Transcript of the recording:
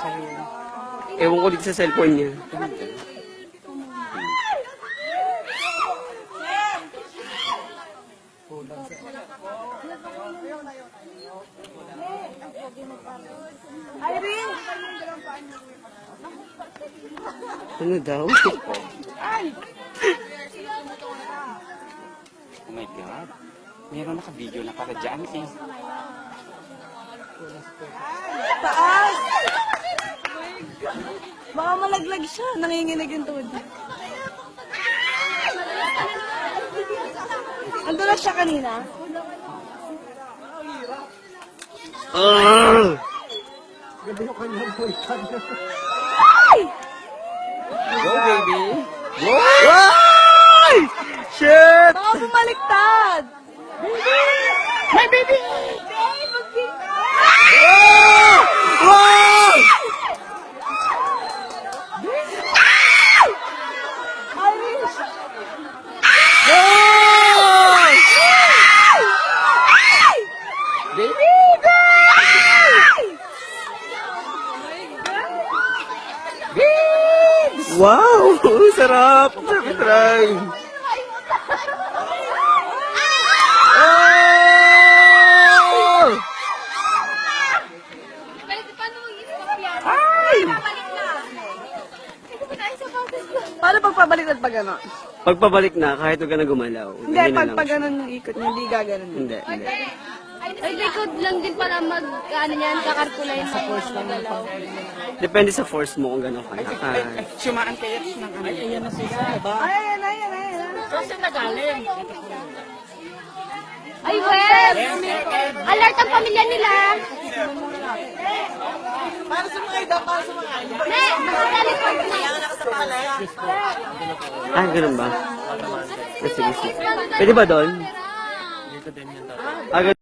sa'yo. Ewan ko dito sa cellphone niya. Irene! Ano daw? Oh my God. Meron naka-video na para dyan eh. Taas! Baka malaglag siya. Nanginginig yung tuhod niya. Ando na siya kanina. Ay! Go baby! Go! Ay! Shit! Baka bumaliktad! My baby! Irish! Baby! Wow! Sarap! Sarap try! Oh! Paano pagpabalik at pag ano? Pagpabalik na, kahit huwag ka na gumalaw. Hindi, ganyan na pag lang pag siya. ganun yung ikot niya, hindi gaganon. Hindi, hindi. Ay, likod lang din para mag, ano yan, kakarkulay ng mga galaw. Depende sa force mo kung gano'n ka. Sumaan kaya ng ano. Ay, ayan na sila. Ay, ayan. Ay, web! Alert ang pamilya nila! Para sumakay daw, para sumakay. Ne, nakagalit pa na. Ah, ganun ba? Ah, sige, sige. Pwede ba doon? Ah, ganun.